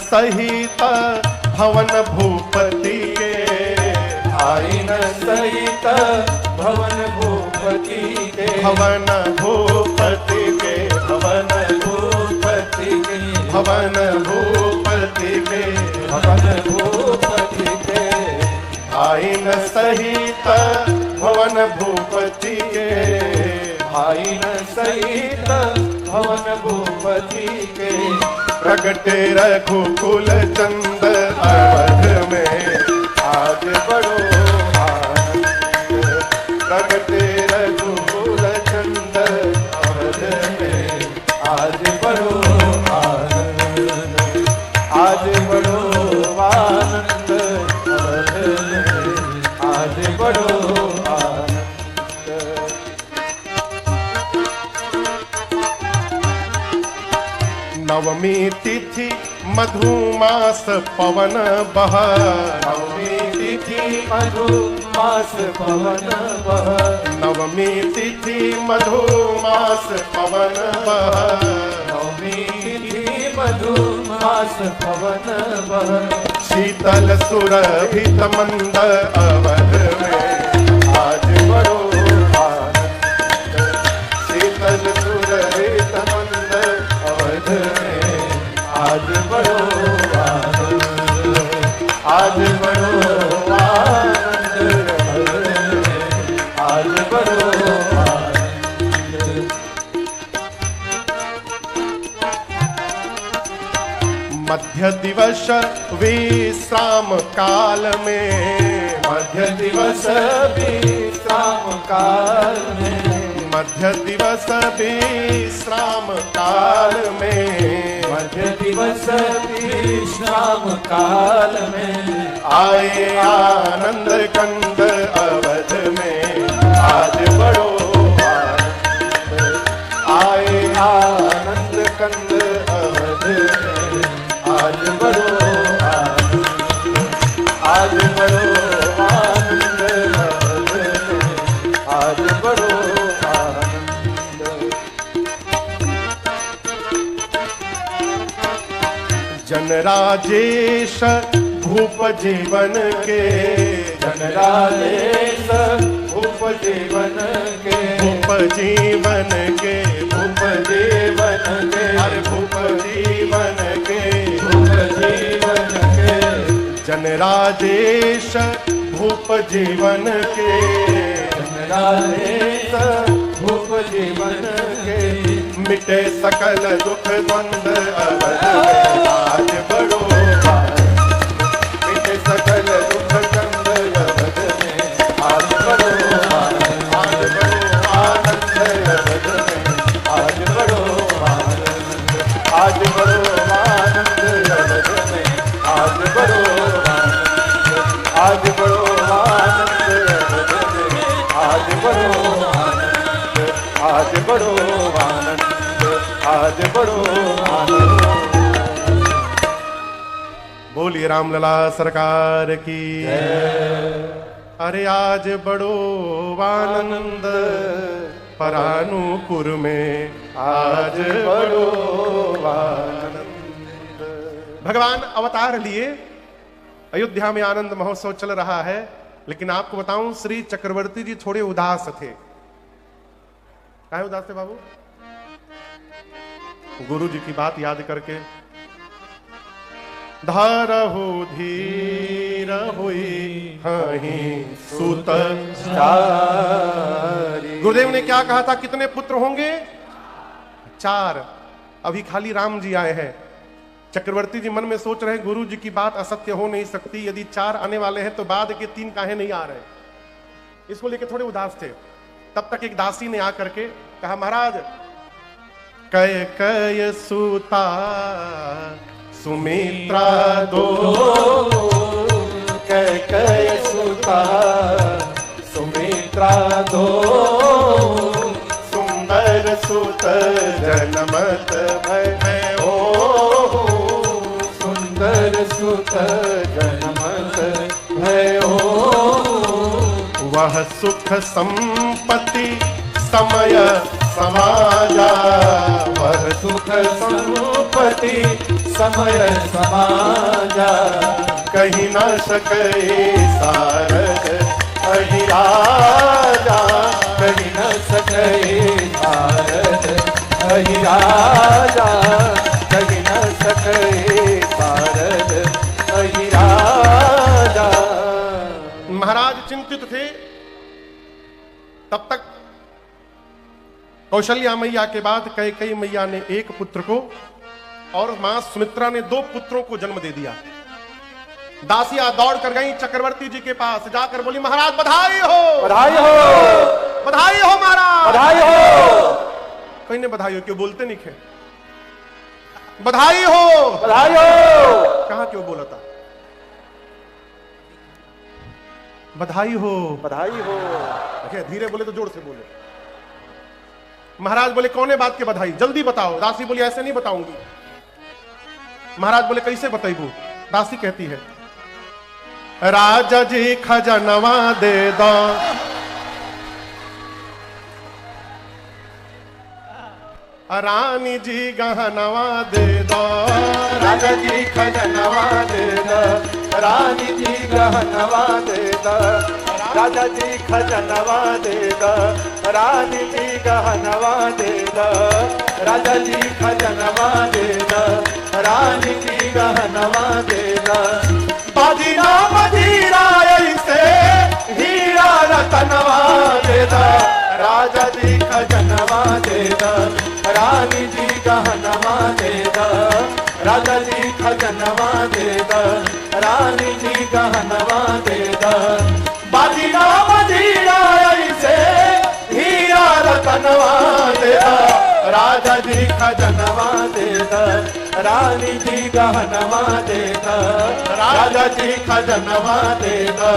सहित भवन भूपति के, आईन सहित भवन भूपति के, भवन भूपति के, भवन भूपति के, भवन भूपति के, भवन भूपति के, आईन सहित भवन भूपति के, आईन सहित भवन भूपति के, प्रगटे रघुकुल चंद अवध में आज बड़ो आनंद, प्रगटे रघुकुल चंद अवध में आज बड़ो आनंद, आज बड़ो आनंद, आज बड़ो आनंद। नवमी तिथि मधुमास पवन बह, नवमी तिथि मधुमास पवन बह, नवमी तिथि मधुमास पवन बह, नवमी तिथि मधुमास पवन बह, शीतल सुरभित मंद अवध में आज बड़ो आनंद, शीतल सुरभित मंद अवध में आज बड़ो आनंद, आज बड़ो आनंद, आज बड़ो आनंद। मध्य दिवस विश्राम काल में, मध्य दिवस विश्राम काल में, मध्य दिवस विश्राम काल में, मध्य दिवस विश्राम काल में, आए आनंद कंद अवध में आज बड़ो आनंद, आए आनंद कंद अवध में आज बड़ो आनंद, आज बड़ो आनंद अवध में आज बड़ो आनंद। जनराजेश भूप जीवन के, जनराजेश भूप जीवन के, भूप जीवन के, भूप जीवन के, हर भूप जीवन के, भूप जीवन के, जनराजेश भूप जीवन के, जनराजेश भूप जीवन के, मिटे सकल दुख द्वंद अवध में आज बड़ो आनंद, मिटे सकल दुख द्वंद अवध में आज बड़ो आनंद, आज बड़ो आनंद अवध में आज बड़ो आनंद, आज बड़ो आनंद अवध में आज बड़ो आनंद, आज बड़ो आनंद अवध में आज बड़ो आनंद, आज बड़ो आनंद, आज बड़ो आनंद। बोलिए रामलला सरकार की। अरे आज बड़ो आनंद परानुपुर में, आज बड़ो आनंद। भगवान अवतार लिए अयोध्या में आनंद महोत्सव चल रहा है, लेकिन आपको बताऊं श्री चक्रवर्ती जी थोड़े उदास थे। काहे उदास थे बाबू? गुरु जी की बात याद करके, धारहु धीर हुई हहीं सुत चारि। गुरुदेव ने क्या कहा था? कितने पुत्र होंगे? 4। अभी खाली राम जी आए हैं। चक्रवर्ती जी मन में सोच रहे हैं गुरु जी की बात असत्य हो नहीं सकती, यदि 4 आने वाले हैं तो बाद के 3 काहे नहीं आ रहे। इसको लेकर थोड़े उदास थे। तब तक एक दासी ने आकर के कहा, महाराज कय कय सुता सुमित्रा दो, कय कय सुता सुमित्रा दो, सुंदर सुत जनमत भय हो, सुंदर सुत जनमत भय हो। वह सुख संपत्ति समय समाजा, वह सुख संपत्ति समय समाजा, कहीं न सके सारद अहि राजा, कहीं न सके भारत अहि राजा, कहीं न सके भारत अहि राजा। महाराज चिंतित थे। तब तक कौशल्या मैया के बाद कैकेयी मैया ने एक पुत्र को और मां सुमित्रा ने 2 पुत्रों को जन्म दे दिया। दासियां दौड़ कर गई चक्रवर्ती जी के पास, जाकर बोली महाराज बधाई हो, बधाई हो, बधाई हो महाराज, बधाई हो। कोई ने बधाई हो क्यों बोलते नहीं थे? बधाई हो, बधाई हो। कहां क्यों बोला था? बधाई हो, बधाई हो। देखिए धीरे बोले तो जोर से बोले। महाराज बोले कौन बात के बधाई, जल्दी बताओ। दासी बोली ऐसे नहीं बताऊंगी। महाराज बोले कैसे बताइबू? दासी कहती है राजा जी खजनवा दे दो, रानी जी गहनवा दे दो, राजा जी खजनवा दे दो, रानी जी गहनवा दे दो, राजा जी खजनवा दे दो, रानी जी गहनवा दे दो, राजा जी खजनवा दे दो, रानी जी गहनवा दे दो। बाजीना मजीरा ऐसे हीरा रतनवा दे दो, राजा जी खजनवा दे दो, रानी जी गहनवा दे दो, राजा जी खजनवा दे दो, रानी जी गहनवा दे दो। बाजीना मजीरा ऐसे हीरा रतनवा दे दो, राजा जी खजनवा दे दो, रानी जी गहनवा दे दो, राजा जी खजनवा दे दो,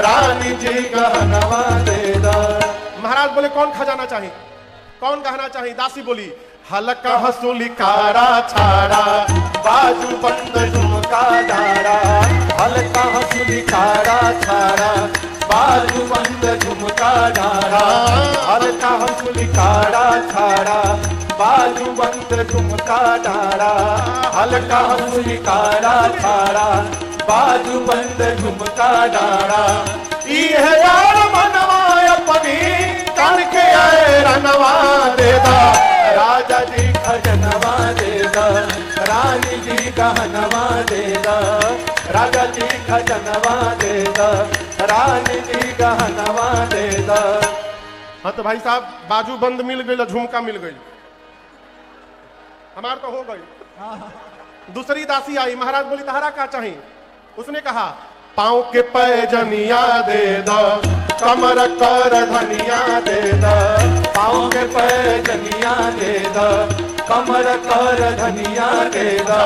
रानी जी गहनवा दे दो। महाराज बोले कौन खजाना चाहिए, कौन गहना चाहिए? दासी बोली हल्का हसूली कारा छाड़ा, बाजू बंद झुमका डारा, हल्का हसूली कारा छाड़ा, बाजू बंद झुमका डारा, हल्का हसूली कारा छाड़ा, बाजू बंद झुमका डारा, हल्का हसूली कारा छाड़ा, बाजू बंद झुमका डारा। यह यार मनवा अपनी कण के आए रनवा दे दा, राजा जी खजनवा दे दो, रानी जी गहनवा दे दो, राजा जी खजनवा दे दो, रानी जी गहनवा दे दो। हाँ तो भाई साहब बाजू बंद मिल गई, झुमका मिल गई, हमार तो हो गई। दूसरी दासी आई, महाराज बोली तहरा क्या चाहिए? उसने कहा पाँव के पैजनिया दे दो, कमर कर धनिया दे दो, पाँव के पैजनिया दे दो, कमर कर धनिया दे दो,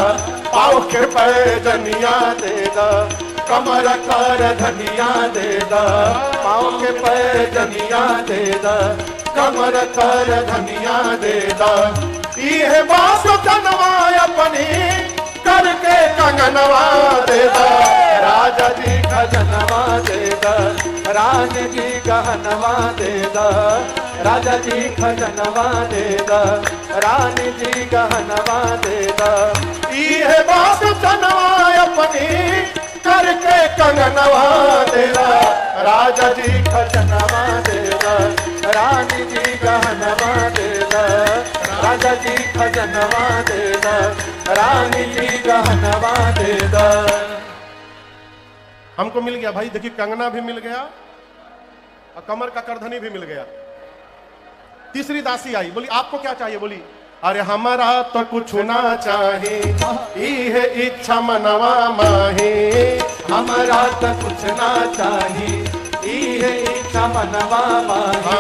पाँव के पैजनिया दे दो, कमर कर धनिया दे दो, पाँव के पैजनिया दे दो, कमर कर धनिया दे दो। यह बास कनवा अपनी करके कंगनवा दे दो, राजा जी खजनवा दे दो, रानी जी गहनवा दे दो, राजा जी खजनवा दे दो, रानी जी गहनवा दे दो। यह बास कनवा अपनी करके कंगनवा दे दो, राजा जी खजनवा दे दो, रानी जी गहनवा दे दो, राजा जी खजनवा दे दो, रानी जी गहनवा दे दो। हमको मिल गया भाई, देखिए कंगना भी मिल गया और कमर का करधनी भी मिल गया। तीसरी दासी आई, बोली आपको क्या चाहिए? बोली अरे हमारा तो कुछ ना चाहिए, ये इच्छा मनवा माही, हमारा तो कुछ ना चाहिए, ये इच्छा मनवा माही,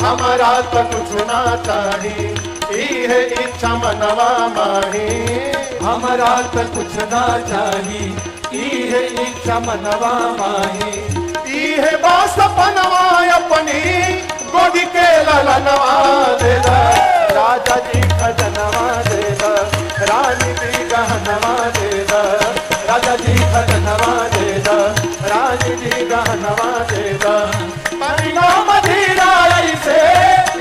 हमारा तो कुछ ना चाहिए, ये इच्छा मनवा माही, हमारा तो कुछ ना चाहिए, ये इच्छा मनवा माही। ये बास पनवा अपनी गोदी के ललनवा दे दो, राजा जी खजनवा दे दो, रानी जी गहनवा दे दो, राजा जी खजनवा दे दो, रानी जी गहनवा दे दो। मदीना मदीना ऐसे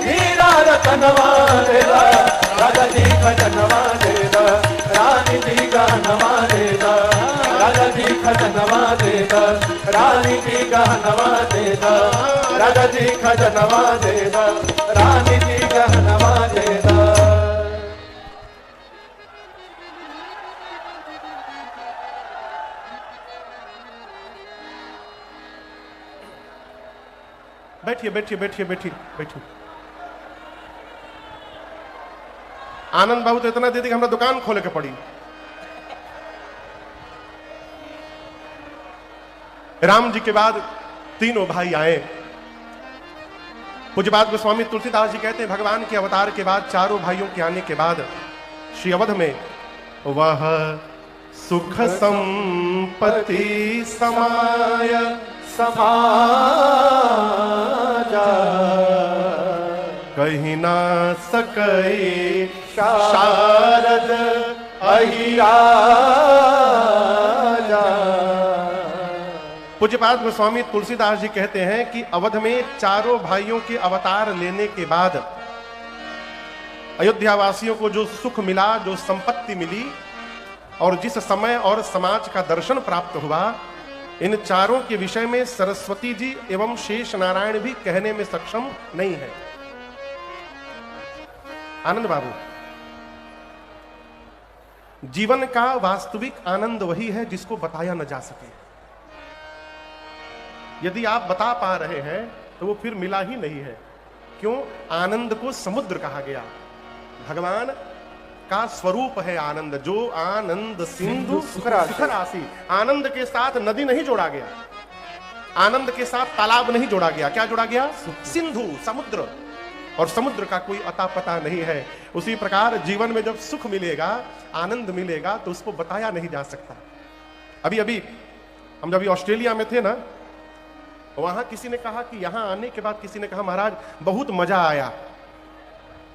हीरा रतन गहनवा दे दा, राजा जी खजनवा दे दा, रानी जी गहनवा दे दा, राजा जी खजनवा दे दा, रानी जी गहनवा दे दा, राजा जी खजनवा दे दा, रानी जी गहनवा दे दा। बैठिए बैठिए बैठिए बैठिए बैठिए। आनंद बाबू तो इतना दे दी कि हमरा दुकान खोले के पड़ी। राम जी के बाद तीनों भाई आए। पूज्यपाद गोस्वामी तुलसीदास जी कहते हैं भगवान के अवतार के बाद चारों भाइयों के आने के बाद श्री अवध में वह सुख संपत्ति समाय समाजा, कहीं ना सकई शारद अहिराजा। पूज्यपाद गोस्वामी तुलसीदास जी कहते हैं कि अवध में चारों भाइयों के अवतार लेने के बाद अयोध्या वासियों को जो सुख मिला, जो संपत्ति मिली और जिस समय और समाज का दर्शन प्राप्त हुआ, इन चारों के विषय में सरस्वती जी एवं शेष नारायण भी कहने में सक्षम नहीं है। आनंद बाबू, जीवन का वास्तविक आनंद वही है जिसको बताया न जा सके। यदि आप बता पा रहे हैं तो वो फिर मिला ही नहीं है। क्यों? आनंद को समुद्र कहा गया। भगवान का स्वरूप है आनंद। जो आनंद सिंधु सुखराशि, आनंद के साथ नदी नहीं जोड़ा गया, आनंद के साथ तालाब नहीं जोड़ा गया। क्या जोड़ा गया? सिंधु, समुद्र। और समुद्र का कोई अता पता नहीं है। उसी प्रकार जीवन में जब सुख मिलेगा, आनंद मिलेगा, तो उसको बताया नहीं जा सकता। अभी अभी हम जब ऑस्ट्रेलिया में थे ना, वहां किसी ने कहा कि यहां आने के बाद किसी ने कहा महाराज बहुत मजा आया।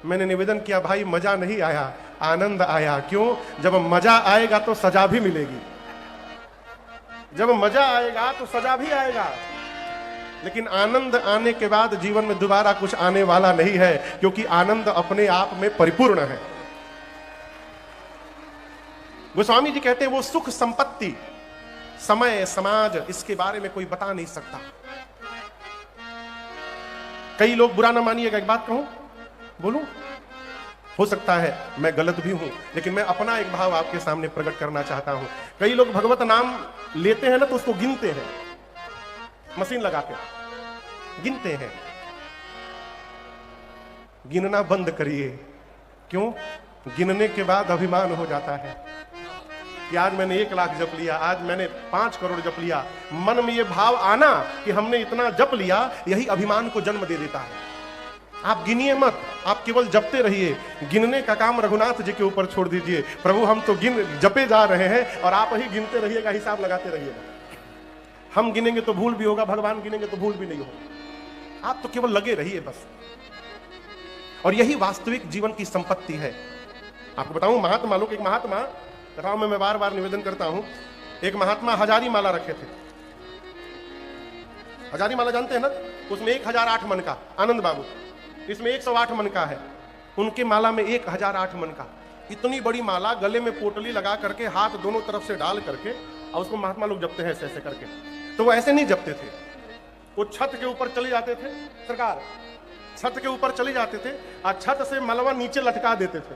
मैंने निवेदन किया भाई मजा नहीं आया, आनंद आया। क्यों? जब मजा आएगा तो सजा भी मिलेगी। जब मजा आएगा तो सजा भी आएगा। लेकिन आनंद आने के बाद जीवन में दोबारा कुछ आने वाला नहीं है, क्योंकि आनंद अपने आप में परिपूर्ण है। गोस्वामी जी कहते हैं वो सुख संपत्ति, समय, समाज, इसके बारे में कोई बता नहीं सकता। कई लोग बुरा ना मानिएगा, एक बात कहूं, बोलूं, हो सकता है मैं गलत भी हूं, लेकिन मैं अपना एक भाव आपके सामने प्रकट करना चाहता हूं। कई लोग भगवत नाम लेते हैं ना तो उसको गिनते हैं, मशीन लगा के गिनते हैं। गिनना बंद करिए। क्यों? गिनने के बाद अभिमान हो जाता है कि आज मैंने 1 लाख जप लिया, आज मैंने 5 करोड़ जप लिया। मन में ये भाव आना कि हमने इतना जप लिया, यही अभिमान को जन्म दे देता है। आप गिनिए मत, आप केवल जपते रहिए। गिनने का काम रघुनाथ जी के ऊपर छोड़ दीजिए। प्रभु हम तो जपे जा रहे हैं और आप ही गिनते रहिएगा, हिसाब लगाते रहिएगा। हम गिनेंगे तो भूल भी होगा, भगवान गिनेंगे तो भूल भी नहीं होगा। आप तो केवल लगे रहिए बस। और यही वास्तविक जीवन की संपत्ति है। आपको बताऊं, महात्मा लोग, एक महात्मा कथाओं में मैं बार बार निवेदन करता हूं, एक महात्मा हजारी माला रखे थे। हजारी माला जानते हैं ना? उसमें 1008 मन का। आनंद बाबू, इसमें 108 मन का है। उनके माला में 1008 मन का। इतनी बड़ी माला, गले में पोटली लगा करके, हाथ दोनों तरफ से डाल करके, और उसको महात्मा लोग जपते हैं ऐसे ऐसे करके। तो वो ऐसे नहीं जपते थे, वो छत के ऊपर चले जाते थे। सरकार, छत के ऊपर चले जाते थे और छत से मलवा नीचे लटका देते थे।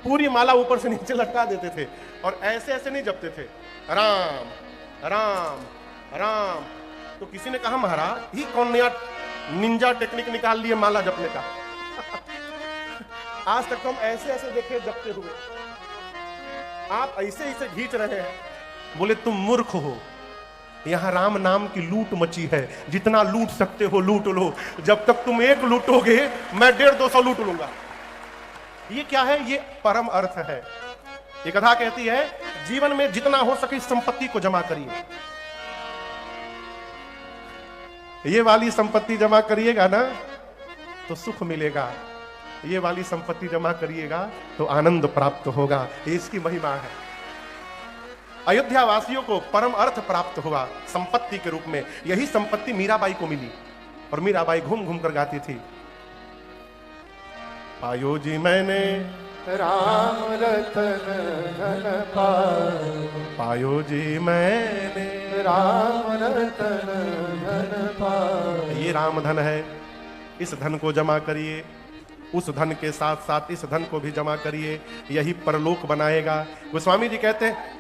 पूरी माला ऊपर से नीचे लटका देते थे और ऐसे ऐसे नहीं जपते थे, राम राम राम। तो किसी ने कहा महाराज ही कौन नया निंजा टेक्निक निकाल लिए माला जपने का? आज तक तो हम ऐसे ऐसे देखे जपते हुए, आप ऐसे ऐसे खींच रहे हैं। बोले तुम मूर्ख हो, यहां राम नाम की लूट मची है, जितना लूट सकते हो लूट लो। जब तक तुम 1 लूटोगे मैं 150-200 लूट लूंगा। ये क्या है? ये परम अर्थ है। ये कथा कहती है जीवन में जितना हो सके संपत्ति को जमा करिए। ये वाली संपत्ति जमा करिएगा ना तो सुख मिलेगा, ये वाली संपत्ति जमा करिएगा तो आनंद प्राप्त होगा। ये इसकी महिमा है। अयोध्या वासियों को परम अर्थ प्राप्त हुआ संपत्ति के रूप में। यही संपत्ति मीराबाई को मिली और मीराबाई घूम घूम कर गाती थी, पायो जी मैंने, राम रतन धन पायो, पायो जी मैंने, राम रतन धन पायो। ये राम धन है, इस धन को जमा करिए, उस धन के साथ साथ इस धन को भी जमा करिए, यही परलोक बनाएगा। गोस्वामी जी कहते हैं